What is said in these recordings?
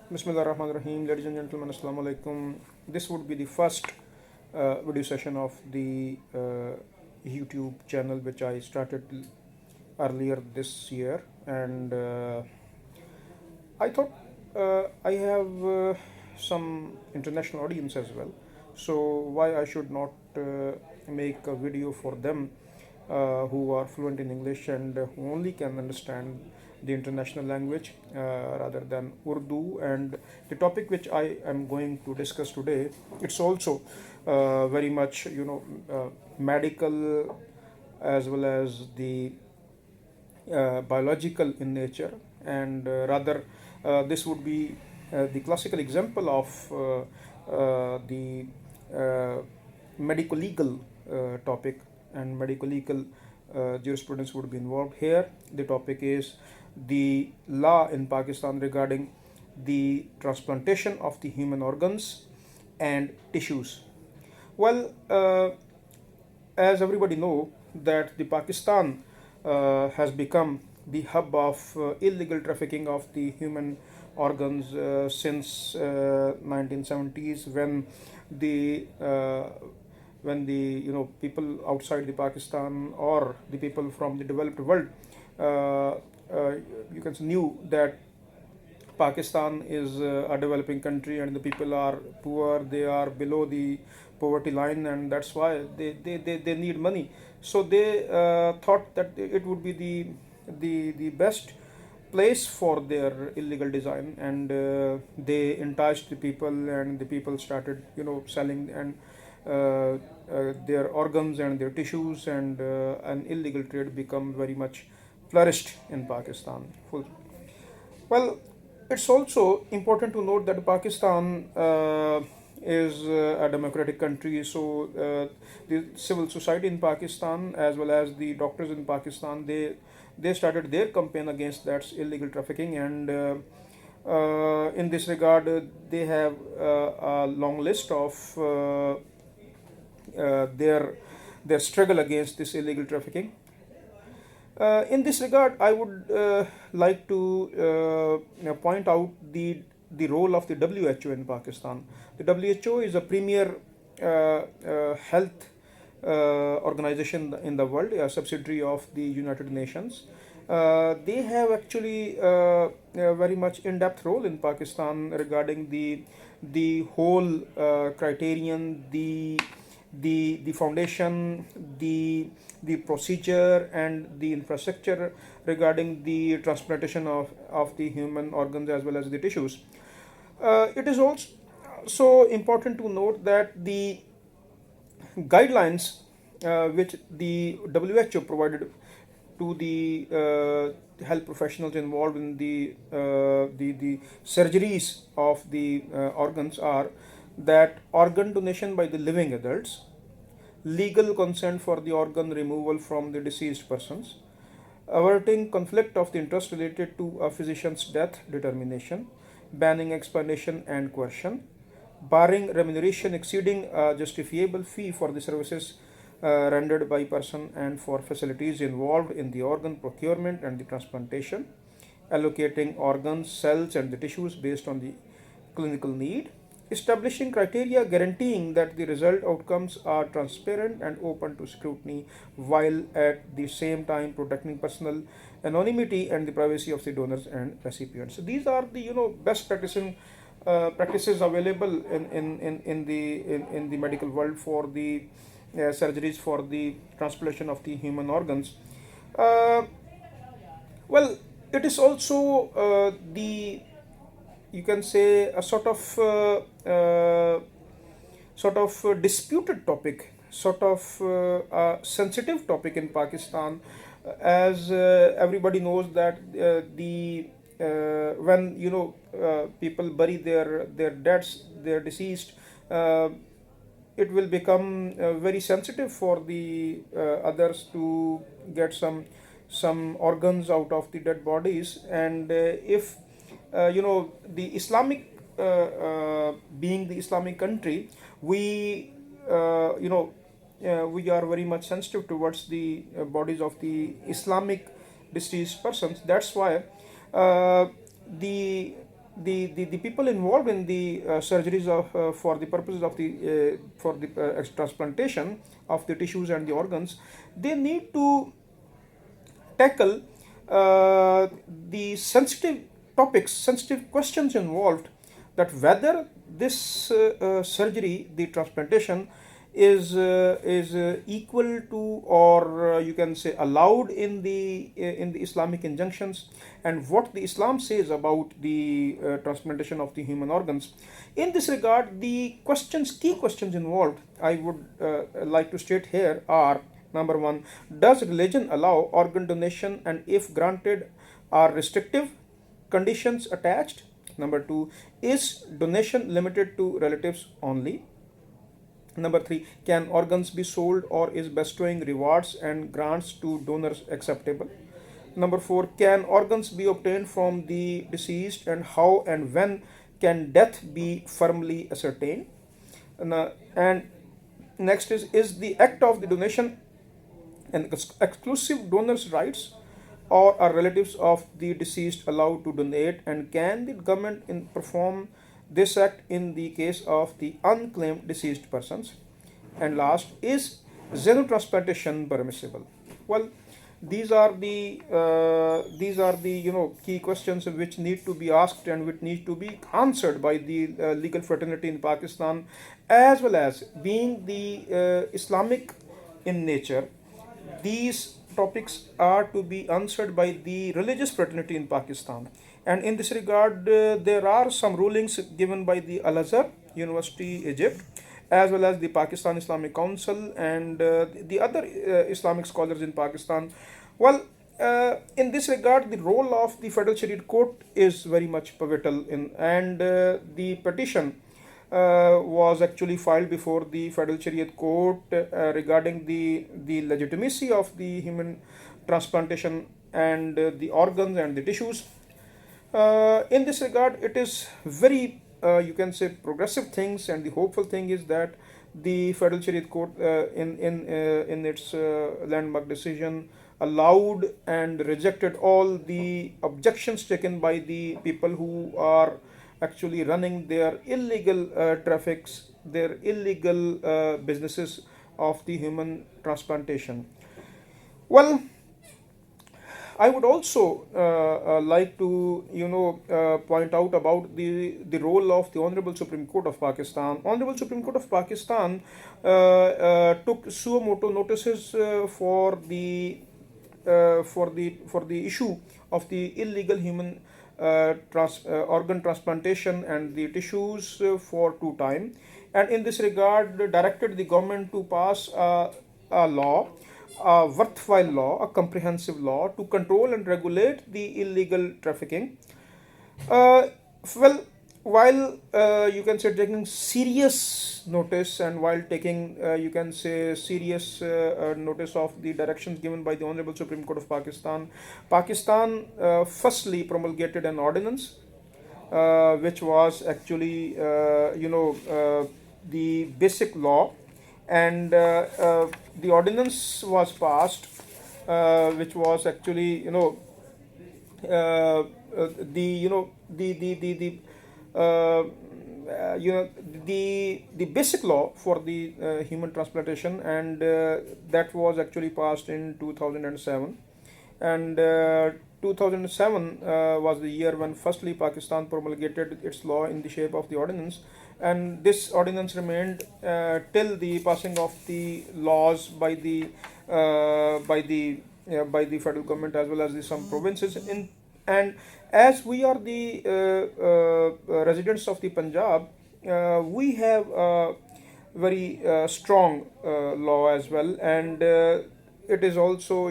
Bismillahirrahmanirrahim. Ladies and gentlemen, Assalamu alaikum. This would be the first video session of the YouTube channel which I started earlier this year, and I thought I have some international audience as well, so why I should not make a video for them who are fluent in English and who only can understand the international language rather than Urdu. And the topic which I am going to discuss today, it's also very much medical as well as the biological in nature, and rather this would be the classical example of the medico-legal topic, and medico-legal jurisprudence would be involved here. The topic is the law in Pakistan regarding the transplantation of the human organs and tissues. Well, as everybody know that the Pakistan has become the hub of illegal trafficking of the human organs since 1970s, when the people outside the Pakistan or the people from the developed world you can say knew that Pakistan is a developing country and the people are poor, they are below the poverty line, and that's why they need money. So they thought that it would be the best place for their illegal design, and they enticed the people, and the people started selling and their organs and their tissues, and an illegal trade become very much flourished in Pakistan. Well, it's also important to note that Pakistan is a democratic country, so the civil society in Pakistan as well as the doctors in Pakistan, they started their campaign against that illegal trafficking, and in this regard they have a long list of their struggle against this illegal trafficking. In this regard, I would like to point out the role of the WHO in Pakistan. The WHO is a premier health organization in the world, a subsidiary of the United Nations. They have actually a very much in-depth role in Pakistan regarding the whole criterion, the foundation, the procedure and the infrastructure regarding the transplantation of the human organs as well as the tissues. It is also important to note that the guidelines which the WHO provided to the health professionals involved in the surgeries of the organs are that organ donation by the living adults, legal consent for the organ removal from the deceased persons, averting conflict of the interest related to a physician's death determination, banning explanation and coercion, barring remuneration exceeding a justifiable fee for the services rendered by person and for facilities involved in the organ procurement and the transplantation, allocating organs, cells and the tissues based on the clinical need, establishing criteria guaranteeing that the result outcomes are transparent and open to scrutiny, while at the same time protecting personal anonymity and the privacy of the donors and recipients. So these are the best practices available in the medical world for the surgeries for the transplantation of the human organs. Uh, well, it is also the you can say a sort of disputed topic, sort of a sensitive topic in Pakistan, as everybody knows that the when people bury their deads, their deceased, uh, it will become very sensitive for the others to get some organs out of the dead bodies, and if the Islamic being the Islamic country, we we are very much sensitive towards the bodies of the Islamic deceased persons. That's why uh, the the people involved in the surgeries of for the purposes of the transplantation of the tissues and the organs, they need to tackle the sensitive topics, sensitive questions involved, that whether this surgery, the transplantation, is equal to, or you can say allowed in the Islamic injunctions, and what the Islam says about the transplantation of the human organs. In this regard, the key questions involved, I would like to state here are: number one, does religion allow organ donation, and if granted, are restrictive conditions attached? Number two, is donation limited to relatives only? Number three, can organs be sold, or is bestowing rewards and grants to donors acceptable? Number four, can organs be obtained from the deceased, and how and when can death be firmly ascertained? And next is the act of the donation an exclusive donor's rights, or are relatives of the deceased allowed to donate, and can the government perform this act in the case of the unclaimed deceased persons? And last, is xenotransplantation permissible? Well, these are the key questions which need to be asked and which need to be answered by the legal fraternity in Pakistan, as well as being the Islamic in nature. These topics are to be answered by the religious fraternity in Pakistan. And in this regard, there are some rulings given by the Al Azhar University, Egypt, as well as the Pakistan Islamic Council, and the other Islamic scholars in Pakistan. Well, in this regard, the role of the Federal Shariat Court is very much pivotal and the petition was actually filed before the Federal Shariat Court regarding the legitimacy of the human transplantation and the organs and the tissues. In this regard, it is very, you can say, progressive things, and the hopeful thing is that the Federal Shariat Court, in its landmark decision, allowed and rejected all the objections taken by the people who are actually running their illegal traffics, their illegal businesses of the human transplantation. Well, I would also like to, point out about the role of the Honorable Supreme Court of Pakistan. Honorable Supreme Court of Pakistan took suo motu notices for the issue of the illegal human organ transplantation and the tissues for 2 times, and in this regard directed the government to pass a law, a worthwhile law, a comprehensive law to control and regulate the illegal trafficking. Uh, well, while you can say taking serious notice, and while taking you can say serious notice of the directions given by the Honorable Supreme Court of Pakistan, Pakistan firstly promulgated an ordinance which was actually the basic law, and the ordinance was passed, which was actually uh, the you know the uh, the basic law for the human transplantation, and that was actually passed in 2007. And 2007 was the year when firstly Pakistan promulgated its law in the shape of the ordinance, and this ordinance remained till the passing of the laws by the federal government, as well as some provinces in. And as we are the residents of the Punjab, we have a very strong law as well, and it is also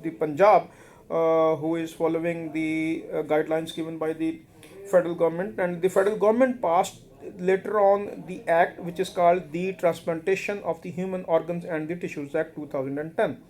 the Punjab who is following the guidelines given by the federal government, and the federal government passed later on the act which is called the Transplantation of the Human Organs and the Tissues Act 2010.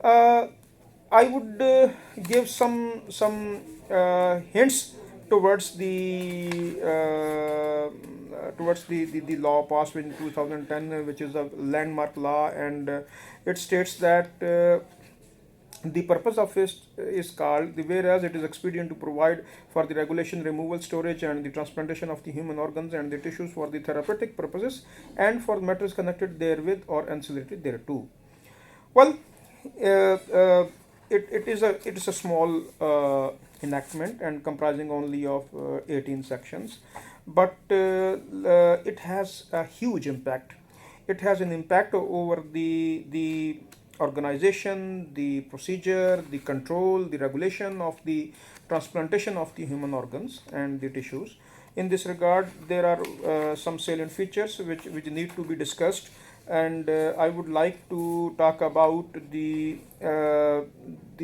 Uh, I would give some hints towards the law passed in 2010, which is a landmark law, and it states that The purpose of it is called the whereas it is expedient to provide for the regulation, removal, storage, and the transplantation of the human organs and the tissues for the therapeutic purposes and for matters connected therewith or ancillary thereto. Well, it is a small enactment and comprising only of 18 sections, but it has a huge impact. It has an impact over the organization, the procedure, the control, the regulation of the transplantation of the human organs and the tissues. In this regard, there are some salient features which need to be discussed, and I would like to talk about the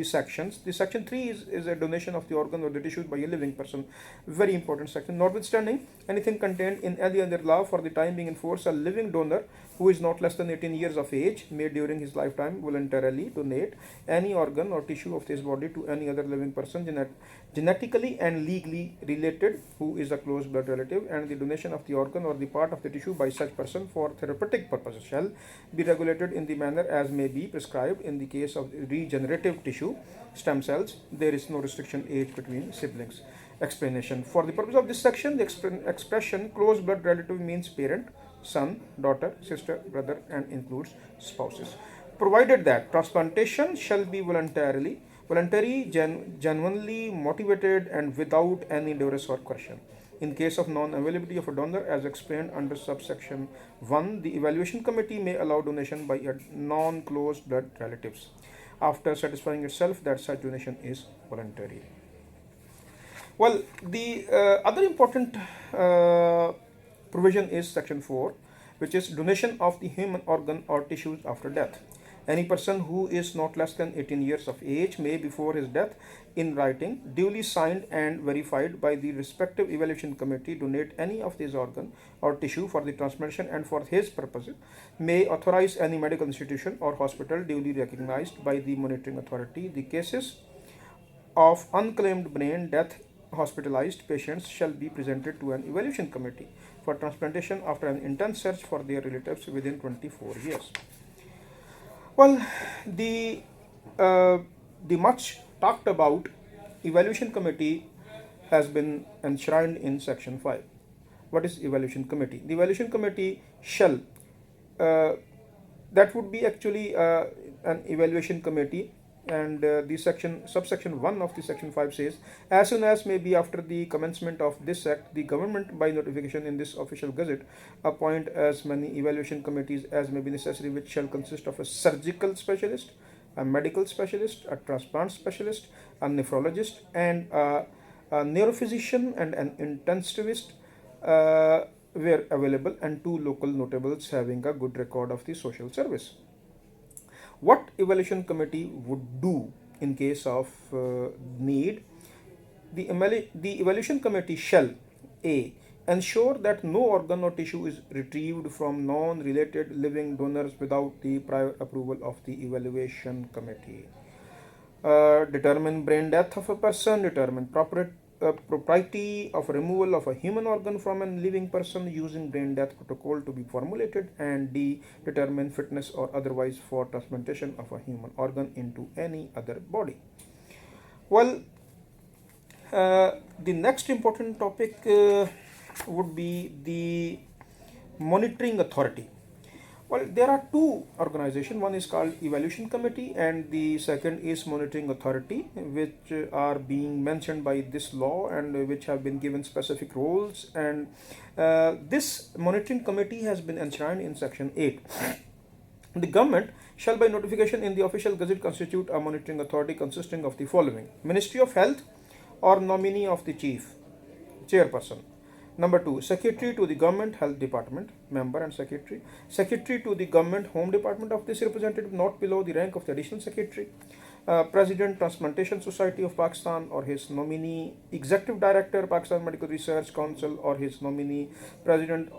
sections. The section 3 is a donation of the organ or the tissues by a living person. Very important section. Notwithstanding anything contained in any other law for the time being in force, a living donor who is not less than 18 years of age may during his lifetime voluntarily donate any organ or tissue of his body to any other living person genetically and legally related who is a close blood relative, and the donation of the organ or the part of the tissue by such person for therapeutic purposes shall be regulated in the manner as may be prescribed. In the case of regenerative tissue stem cells, there is no restriction age between siblings. Explanation. For the purpose of this section, the expression close blood relative means parent, son, daughter, sister, brother, and includes spouses. Provided that transplantation shall be voluntary, genuinely motivated, and without any duress or coercion. In case of non-availability of a donor, as explained under subsection 1, the evaluation committee may allow donation by non-close blood relatives after satisfying itself that such donation is voluntary. Well, the other important provision is section 4, which is donation of the human organ or tissues after death. Any person who is not less than 18 years of age may, before his death, in writing, duly signed and verified by the respective evaluation committee, donate any of his organ or tissue for the transplantation and for his purposes, may authorize any medical institution or hospital duly recognized by the monitoring authority. The cases of unclaimed brain death hospitalized patients shall be presented to an evaluation committee for transplantation after an intense search for their relatives within 24 years. Well, the much talked about evaluation committee has been enshrined in section 5. What is evaluation committee? The evaluation committee shall, that would be actually an evaluation committee, and the subsection 1 of the section 5 says, as soon as may be after the commencement of this act, the government by notification in this official gazette appoint as many evaluation committees as may be necessary, which shall consist of a surgical specialist, a medical specialist, a transplant specialist, a nephrologist, and a neurophysician and an intensivist were available, and 2 local notables having a good record of the social service. What evaluation committee would do in case of need? The evaluation committee shall A. Ensure that no organ or tissue is retrieved from non-related living donors without the prior approval of the evaluation committee. Determine brain death of a person, determine propriety of removal of a human organ from a living person using brain death protocol to be formulated, and D. Determine fitness or otherwise for transplantation of a human organ into any other body. Well, the next important topic would be the monitoring authority. Well, there are 2 organizations. One is called evaluation committee and the second is monitoring authority, which are being mentioned by this law and which have been given specific roles, and this monitoring committee has been enshrined in section 8. The government shall by notification in the official gazette constitute a monitoring authority consisting of the following: Ministry of Health or nominee of the chief chairperson. Number 2, secretary to the government health department, member and secretary. Secretary to the government home department of this representative not below the rank of the additional secretary. President Transplantation Society of Pakistan or his nominee. Executive Director Pakistan Medical Research Council or his nominee. President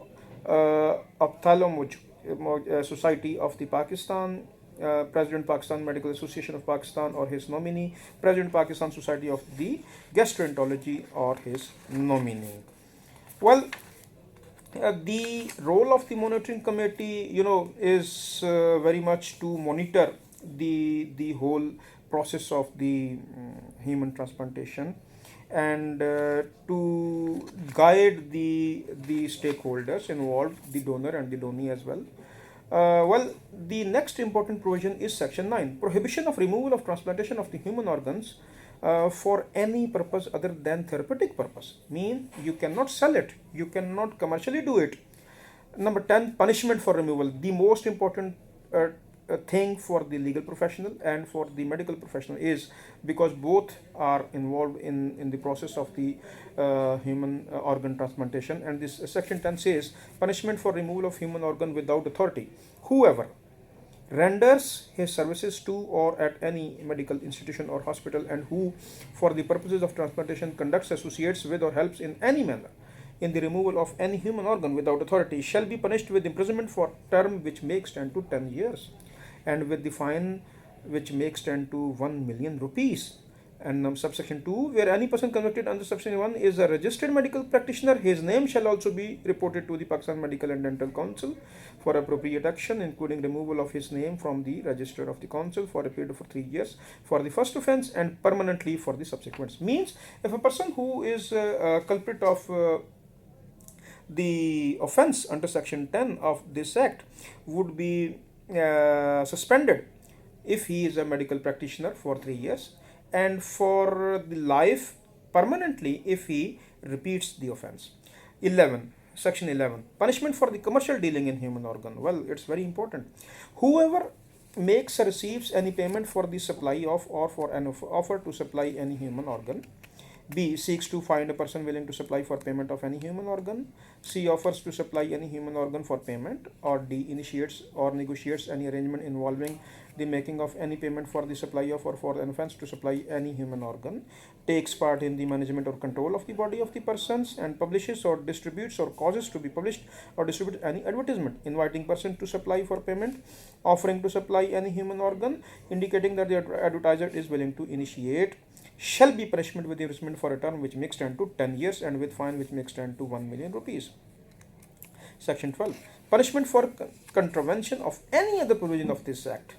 Ophthalmology Society of the Pakistan. President Pakistan Medical Association of Pakistan or his nominee. President Pakistan Society of the Gastroenterology or his nominee. Well, the role of the monitoring committee, is very much to monitor the whole process of the human transplantation, and to guide the stakeholders involved, the donor and the donee as well. The next important provision is Section 9, prohibition of removal of transplantation of the human organs for any purpose other than therapeutic purpose. Mean you cannot sell it, you cannot commercially do it. Number 10, punishment for removal. The most important thing for the legal professional and for the medical professional is, because both are involved in the process of the human organ transplantation, and this section 10 says punishment for removal of human organ without authority. Whoever renders his services to or at any medical institution or hospital, and who for the purposes of transplantation conducts, associates with, or helps in any manner in the removal of any human organ without authority, shall be punished with imprisonment for term which may extend to 10 years, and with the fine which may extend to 1 million rupees. And subsection 2, where any person convicted under subsection 1 is a registered medical practitioner, his name shall also be reported to the Pakistan Medical and Dental Council for appropriate action, including removal of his name from the register of the council for a period of 3 years for the first offence and permanently for the subsequent. Means if a person who is a culprit of the offence under section 10 of this act would be suspended if he is a medical practitioner for 3 years, and for the life permanently if he repeats the offence. 11, section 11, punishment for the commercial dealing in human organ. Well, it's very important. Whoever makes or receives any payment for the supply of, or for an offer to supply any human organ. B, seeks to find a person willing to supply for payment of any human organ. C, offers to supply any human organ for payment. Or D, initiates or negotiates any arrangement involving the making of any payment for the supply of, or for an offence to supply any human organ. Takes part in the management or control of the body of the persons, and publishes or distributes or causes to be published or distributed any advertisement inviting person to supply for payment, offering to supply any human organ, indicating that the advertiser is willing to initiate, shall be punishment with imprisonment for a term which may extend to 10 years and with fine which may extend to 1 million rupees. Section 12, punishment for contravention of any other provision of this act.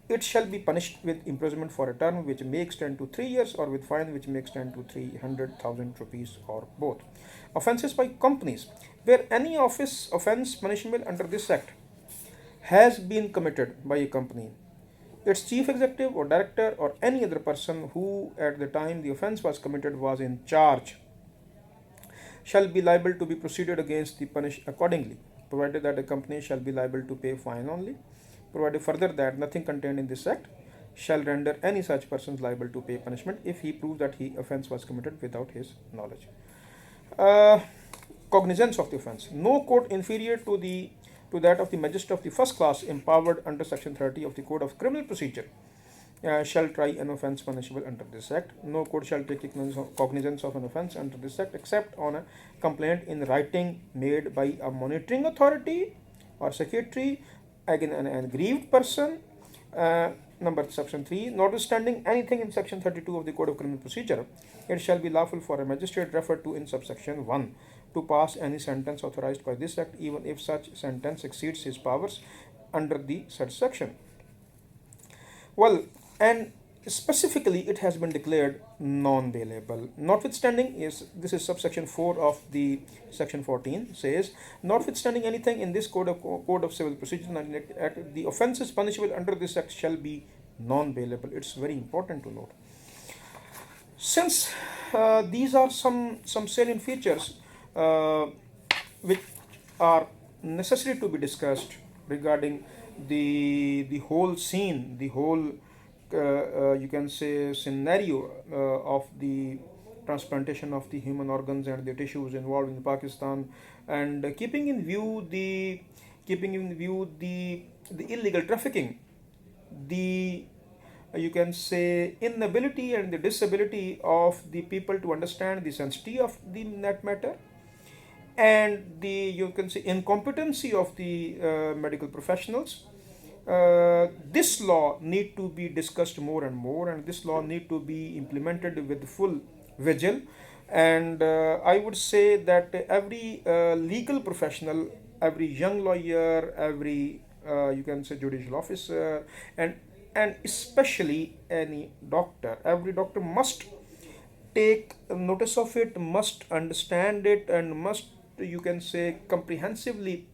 It shall be punished with imprisonment for a term which may extend to 3 years or with fine which may extend to 300,000 rupees or both. Offences by companies. Where any offence punishable under this act has been committed by a company, its chief executive or director or any other person who at the time the offence was committed was in charge shall be liable to be proceeded against the punished accordingly, provided that the company shall be liable to pay fine only, provided further that nothing contained in this act shall render any such persons liable to pay punishment if he proves that the offence was committed without his knowledge. Cognizance of the offence. No court inferior to that of the magistrate of the first class empowered under section 30 of the Code of Criminal Procedure shall try an offence punishable under this act. No court shall take cognizance of an offence under this act except on a complaint in writing made by a monitoring authority or secretary against an aggrieved person. Section 3, notwithstanding anything in section 32 of the Code of Criminal Procedure, it shall be lawful for a magistrate referred to in subsection 1 to pass any sentence authorized by this act, even if such sentence exceeds his powers under the said section. Well, and specifically it has been declared non-bailable. Notwithstanding this is subsection 4 of the section 14 says, notwithstanding anything in this Code of Civil Procedure Act, the offences punishable under this act shall be non-bailable. It's very important to note. Since these are some salient features which are necessary to be discussed regarding the whole scene, the whole you can say scenario of the transplantation of the human organs and the tissues involved in Pakistan, and keeping in view the illegal trafficking, the you can say inability and the disability of the people to understand the sensitivity of the that matter, and the you can say incompetency of the medical professionals. This law need to be discussed more and more, and this law need to be implemented with full vigil. And I would say that every legal professional, every young lawyer, every you can say judicial officer, and and especially any doctor. Every doctor must take notice of it, must understand it, and must, you can say, comprehensively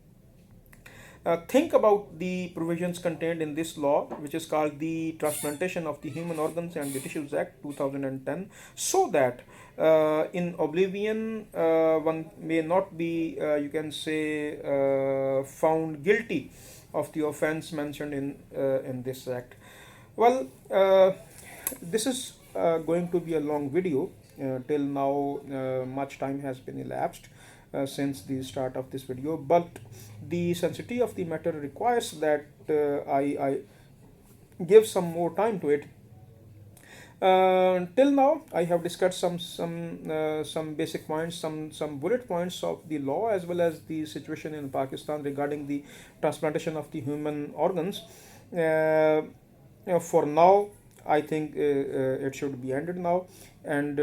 think about the provisions contained in this law, which is called the Transplantation of the Human Organs and the Tissues Act 2010, so that in oblivion one may not be, you can say, found guilty of the offense mentioned in this act. Well, this is going to be a long video. Till now, much time has been elapsed since the start of this video, but the sensitivity of the matter requires that I give some more time to it. Till now, I have discussed some basic points, some bullet points of the law, as well as the situation in Pakistan regarding the transplantation of the human organs. For now, I think it should be ended now, and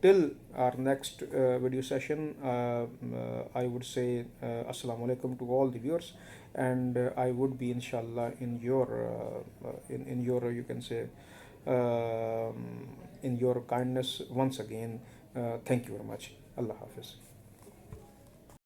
till our next video session, I would say assalamu alaikum to all the viewers, and I would be inshallah in your, you can say, in your kindness once again. Thank you very much. Allah Hafiz.